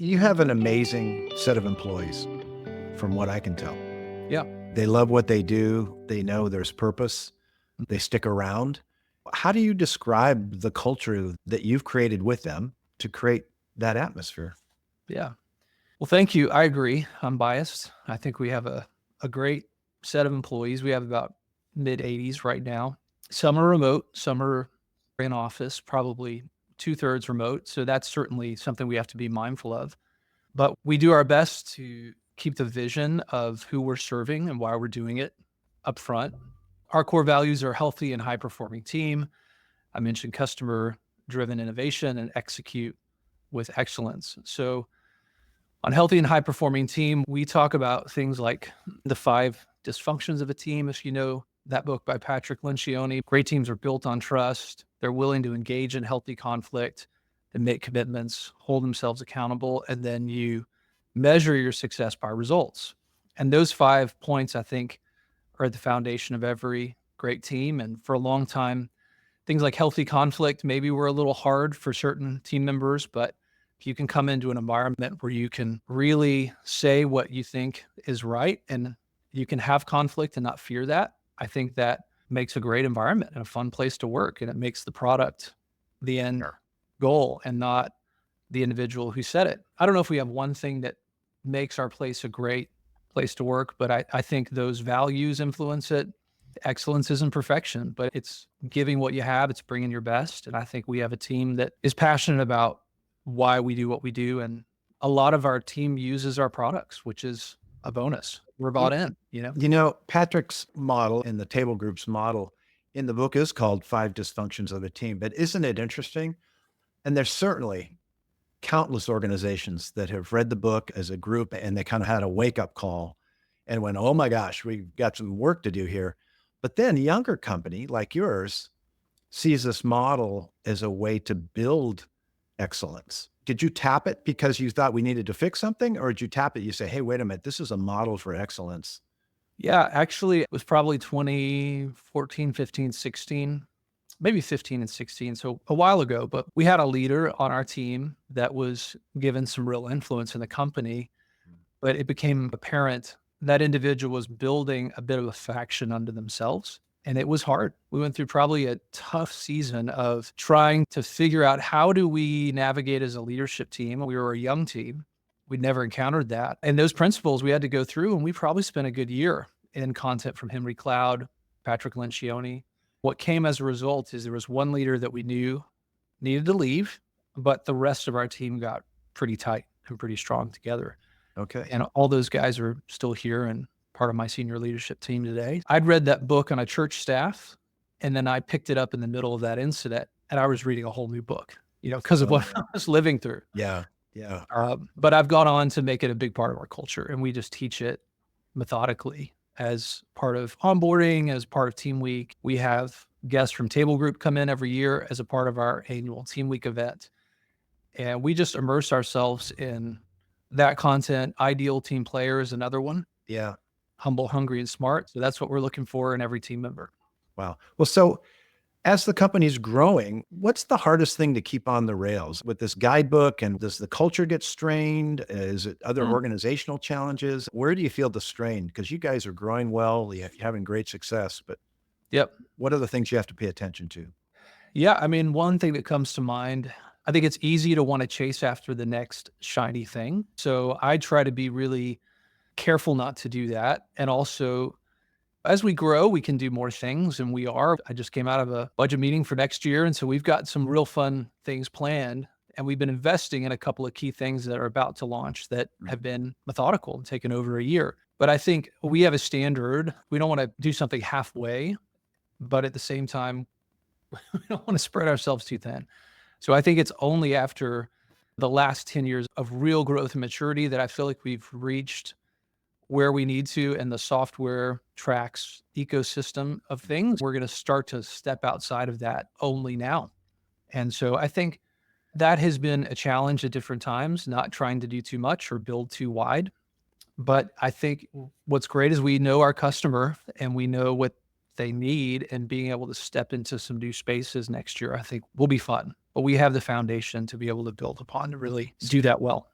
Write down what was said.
You have an amazing set of employees, from what I can tell. Yeah. They love what they do. They know there's purpose. They stick around. How do you describe the culture that you've created with them to create that atmosphere? Yeah. Well, thank you. I agree. I'm biased. I think we have a great set of employees. We have about mid 80s right now. Some are remote, some are in office, probably two-thirds remote. So that's certainly something we have to be mindful of. But we do our best to keep the vision of who we're serving and why we're doing it up front. Our core values are healthy and high performing team. I mentioned customer driven innovation and execute with excellence. So on healthy and high performing team, we talk about things like the 5 dysfunctions of a team. If you know that book by Patrick Lencioni, great teams are built on trust. They're willing to engage in healthy conflict and make commitments, hold themselves accountable, and then you measure your success by results. And those 5 points, I think, are at the foundation of every great team. And for a long time, things like healthy conflict maybe were a little hard for certain team members, but if you can come into an environment where you can really say what you think is right and you can have conflict and not fear that, I think that makes a great environment and a fun place to work. And it makes the product the end Sure. goal and not the individual who said it. I don't know if we have one thing that makes our place a great place to work, but I think those values influence it. Excellence isn't perfection, but it's giving what you have, it's bringing your best. And I think we have a team that is passionate about why we do what we do. And a lot of our team uses our products, which is a bonus. We're Y- bought in. Patrick's model and the table group's model in the book is called Five Dysfunctions of a Team. But isn't it interesting? And there's certainly countless organizations that have read the book as a group and they kind of had a wake up call and went, oh my gosh, we've got some work to do here. But then a younger company like yours sees this model as a way to build excellence. Did you tap it because you thought we needed to fix something? Or did you tap it? You say, hey, wait a minute, this is a model for excellence. Yeah, actually, it was probably 2014, 15, 16, maybe 15 and 16. So a while ago, but we had a leader on our team that was given some real influence in the company, but it became apparent that individual was building a bit of a faction under themselves. And it was hard. We went through probably a tough season of trying to figure out how do we navigate as a leadership team. We were a young team. We'd never encountered that. And those principles we had to go through, and we probably spent a good year in content from Henry Cloud, Patrick Lencioni. What came as a result is there was one leader that we knew needed to leave, but the rest of our team got pretty tight and pretty strong together. Okay. And all those guys are still here and part of my senior leadership team today. I'd read that book on a church staff, and then I picked it up in the middle of that incident, and I was reading a whole new book, because of Oh, what I was living through. yeah. Yeah. But I've gone on to make it a big part of our culture, and we just teach it methodically as part of onboarding, as part of Team Week. We have guests from Table Group come in every year as a part of our annual Team Week event. And we just immerse ourselves in that content. Ideal team player is another one. Yeah. Humble, hungry, and smart. So that's what we're looking for in every team member. Wow. Well, so as the company's growing, what's the hardest thing to keep on the rails with this guidebook? And does the culture get strained? Is it other Mm. organizational challenges? Where do you feel the strain? Because you guys are growing well, you're having great success, but Yep. what are the things you have to pay attention to? Yeah. I mean, one thing that comes to mind, I think it's easy to want to chase after the next shiny thing. So I try to be really careful not to do that. And also, as we grow, we can do more things, and we are. I just came out of a budget meeting for next year, and so we've got some real fun things planned, and we've been investing in a couple of key things that are about to launch that Mm. have been methodical and taken over a year. But I think we have a standard. We don't want to do something halfway, but at the same time, we don't want to spread ourselves too thin. So I think it's only after the last 10 years of real growth and maturity that I feel like we've reached where we need to in the software tracks ecosystem of things. We're going to start to step outside of that only now. And so I think that has been a challenge at different times, not trying to do too much or build too wide. But I think what's great is we know our customer and we know what they need, and being able to step into some new spaces next year, I think will be fun. But we have the foundation to be able to build upon to really do that well.